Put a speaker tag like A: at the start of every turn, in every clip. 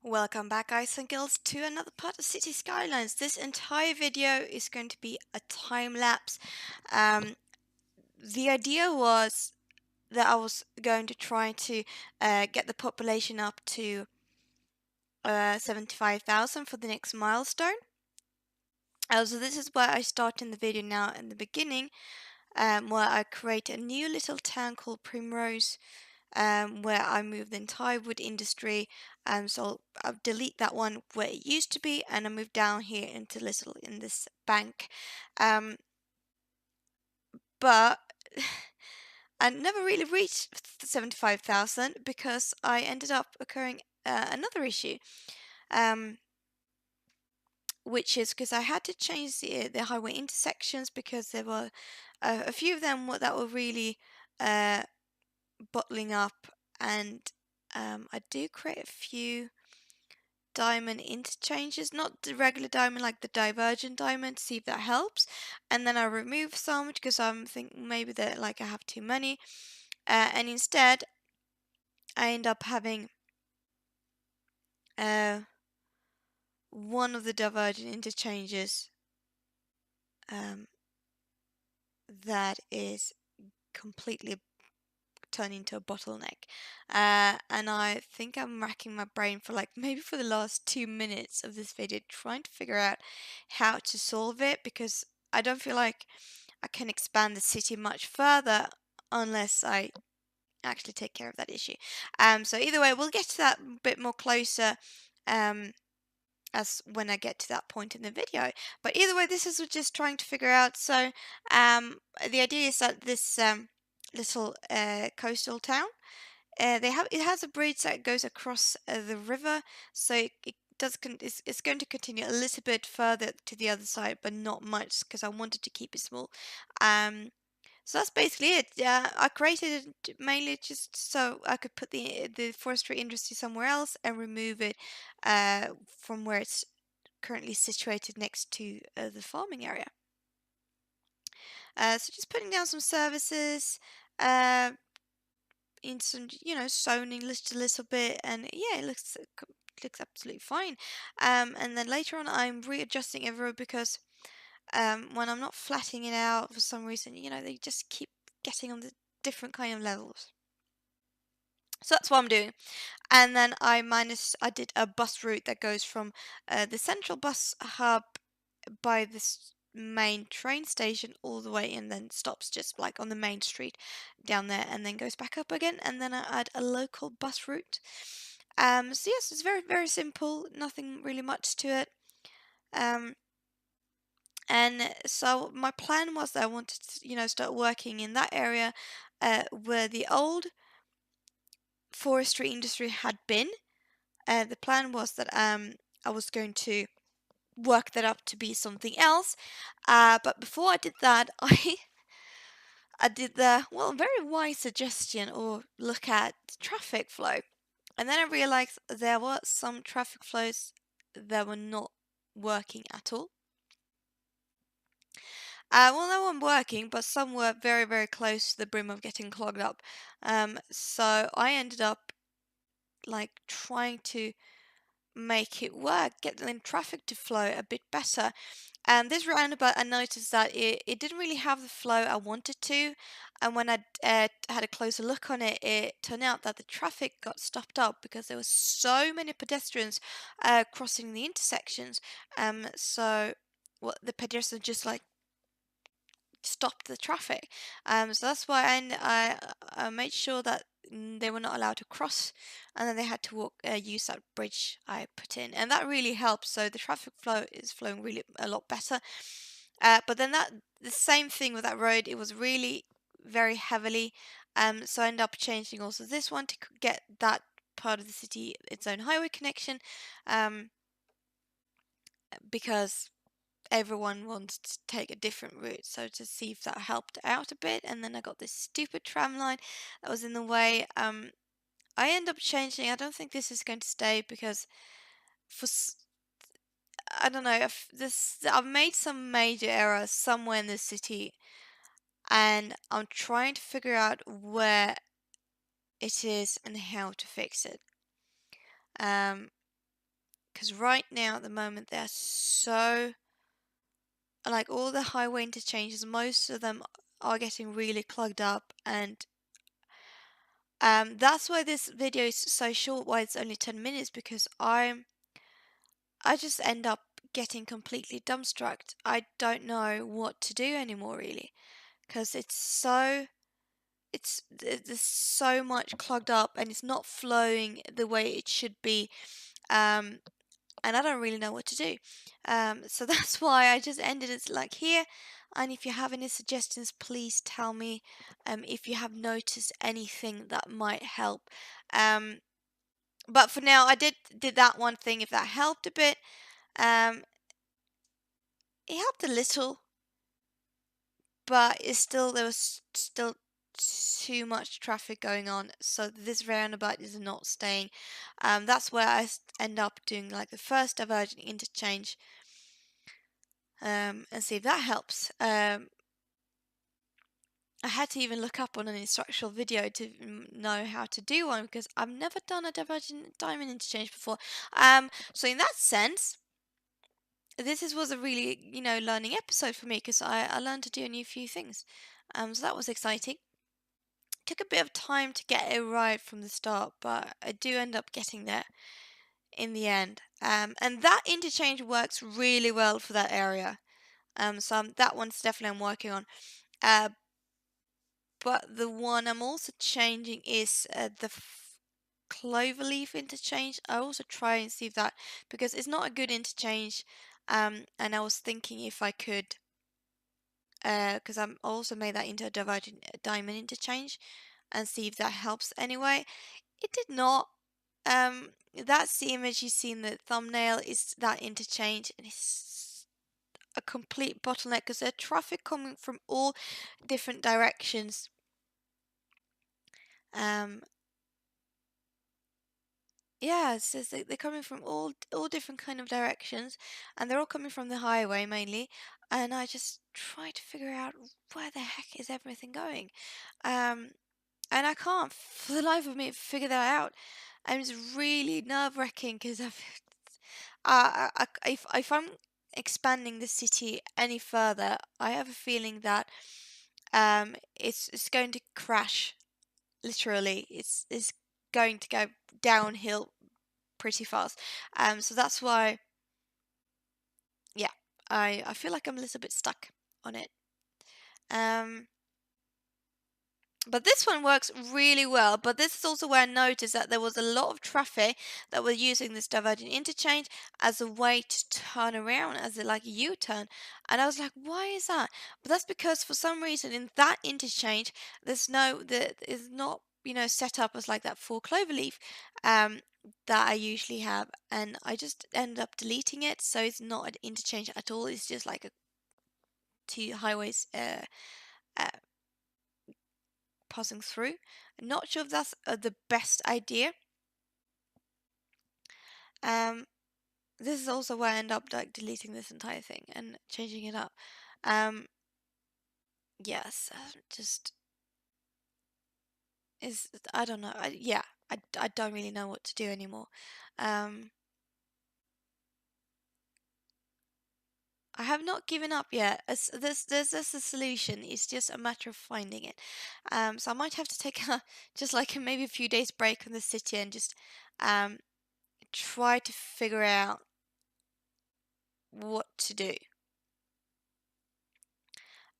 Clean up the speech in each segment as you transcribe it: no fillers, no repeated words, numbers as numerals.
A: Welcome back, guys and girls, to another part of City Skylines. This entire video is going to be a time lapse. The idea was that I was going to try to get the population up to 75,000 for the next milestone. So this is where I start in the video now in the beginning, where I create a new little town called Primrose, where I move the entire wood industry. So I'll delete that one where it used to be, and I move down here into this bank. But I never really reached 75,000 because I ended up occurring another issue. Which is because I had to change the highway intersections because there were a few of them that were really bottling up, and I do create a few diamond interchanges, not the regular diamond, like the divergent diamond, to see if that helps. And then I remove some because I'm thinking maybe that like I have too many, and instead I end up having one of the divergent interchanges that is completely turn into a bottleneck. And I think I'm racking my brain for like maybe for the last 2 minutes of this video trying to figure out how to solve it, because I don't feel like I can expand the city much further unless I actually take care of that issue. So either way, we'll get to that a bit more closer as when I get to that point in the video. But either way, this is just trying to figure out. So the idea is that this little coastal town, it has a bridge that goes across the river, so it does it's going to continue a little bit further to the other side, but not much because I wanted to keep it small. So that's basically it. I created it mainly just so I could put the forestry industry somewhere else and remove it from where it's currently situated next to the farming area. So just putting down some services, in some, zoning just a little bit, and yeah, it looks absolutely fine. And then later on, I'm readjusting everywhere because when I'm not flattening it out for some reason, they just keep getting on the different kind of levels. So that's what I'm doing. And then I did a bus route that goes from the central bus hub by this main train station all the way, and then stops just like on the main street down there, and then goes back up again, and then I add a local bus route. So yes, it's very, very simple, nothing really much to it. And so my plan was that I wanted to, start working in that area where the old forestry industry had been. The plan was that I was going to work that up to be something else. But before I did that, I did the very wise suggestion or look at traffic flow, and then I realized there were some traffic flows that were not working at all. They weren't working, but some were very, very close to the brim of getting clogged up. So I ended up like trying to make it work, get the traffic to flow a bit better. And this roundabout, I noticed that it didn't really have the flow I wanted to. And when I had a closer look on it, it turned out that the traffic got stopped up because there were so many pedestrians crossing the intersections. So the pedestrians just like stopped the traffic. So that's why I made sure that they were not allowed to cross, and then they had to use that bridge I put in, and that really helps. So the traffic flow is flowing really a lot better. But then the same thing with that road, it was really very heavily. So I ended up changing also this one to get that part of the city its own highway connection, because everyone wants to take a different route, so to see if that helped out a bit. And then I got this stupid tram line that was in the way. I end up changing. I don't think this is going to stay because I don't know if I've made some major errors somewhere in the city, and I'm trying to figure out where it is and how to fix it. because right now at the moment they're so, like, all the highway interchanges, most of them are getting really clogged up, and that's why this video is so short, why it's only 10 minutes, because I just end up getting completely dumbstruck. I don't know what to do anymore, really, because there's so much clogged up and it's not flowing the way it should be. And I don't really know what to do. So that's why I just ended it like here. And if you have any suggestions, please tell me if you have noticed anything that might help. Um, but for now, I did that one thing. If that helped a bit, um, it helped a little, but there was still too much traffic going on. So this roundabout is not staying. That's where I end up doing like the first divergent interchange. And see if that helps. I had to even look up on an instructional video to know how to do one because I've never done a divergent diamond interchange before. So in that sense, was a really, learning episode for me because I learned to do a new few things. So that was exciting. Took a bit of time to get it right from the start, but I do end up getting there in the end. And that interchange works really well for that area. So that one's definitely I'm working on. But the one I'm also changing is the cloverleaf interchange. I also try and see if that, because it's not a good interchange. And I was thinking if I could, because I'm also made that into a divergent diamond interchange, and see if that helps anyway. It did not. That's the image you see in the thumbnail is that interchange, and it's a complete bottleneck because there's traffic coming from all different directions. Yeah, it says they're coming from all different kind of directions, and they're all coming from the highway mainly. And I just try to figure out where the heck is everything going, um, and I can't for the life of me figure that out. And it's really nerve-wracking because if I'm expanding the city any further, I have a feeling that it's going to crash. Literally, it's going to go downhill pretty fast. So that's why, yeah, I feel like I'm a little bit stuck on it. Um, but this one works really well. But this is also where I noticed that there was a lot of traffic that were using this divergent interchange as a way to turn around, as a like a U-turn. And I was like, why is that? But that's because for some reason in that interchange, there is not, set up as like that full cloverleaf that I usually have. And I just ended up deleting it. So it's not an interchange at all. It's just like a two highways uh, passing through. I'm not sure if that's the best idea. Um, this is also where I end up like deleting this entire thing and changing it up. Yes, just is I don't know. I don't really know what to do anymore. Um, I have not given up yet. There's a solution. It's just a matter of finding it. So I might have to take just like maybe a few days break from the city and just um try to figure out what to do.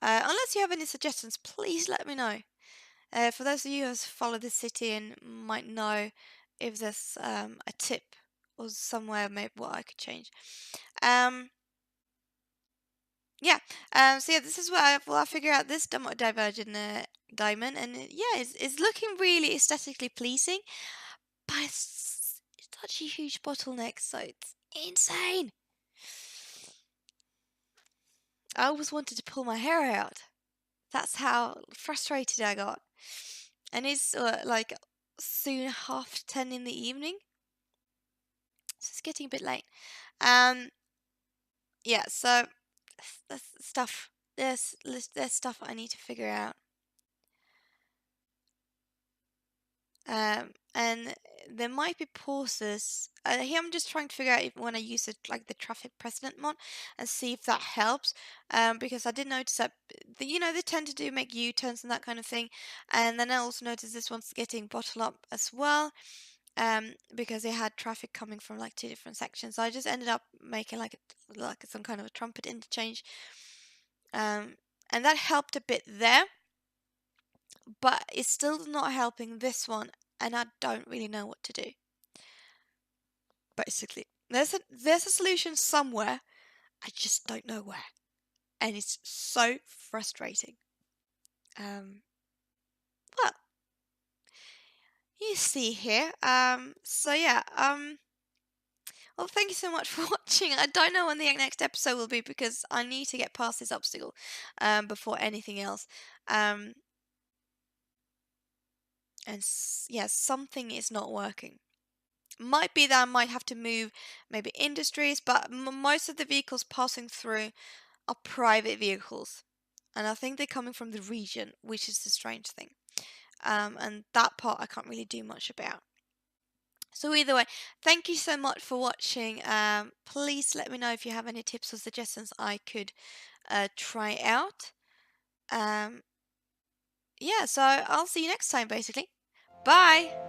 A: Unless you have any suggestions, please let me know. For those of you who follow the city and might know if there's a tip or somewhere maybe what I could change. Um, yeah. So yeah, this is where I figure out this divergent diamond, and it's looking really aesthetically pleasing, but it's such a huge bottleneck, so it's insane. I always wanted to pull my hair out. That's how frustrated I got. And it's like soon 10:30 in the evening, so it's getting a bit late. Um, yeah, so there's stuff. There's stuff I need to figure out. And there might be pauses. Here I'm just trying to figure out if when I use it like the traffic precedent mod and see if that helps. Because I did notice that they tend to do make U-turns and that kind of thing. And then I also noticed this one's getting bottled up as well. Because they had traffic coming from like two different sections. So I just ended up making like some kind of a trumpet interchange. And that helped a bit there, but it's still not helping this one, and I don't really know what to do. Basically, there's a solution somewhere. I just don't know where, and it's so frustrating. Well, you see here. So yeah. Well, thank you so much for watching. I don't know when the next episode will be because I need to get past this obstacle, before anything else. Um, and yeah, something is not working. Might be that I might have to move maybe industries, but most of the vehicles passing through are private vehicles. And I think they're coming from the region, which is the strange thing. And that part I can't really do much about. So either way, thank you so much for watching. Please let me know if you have any tips or suggestions I could try out. Yeah, so I'll see you next time, basically. Bye!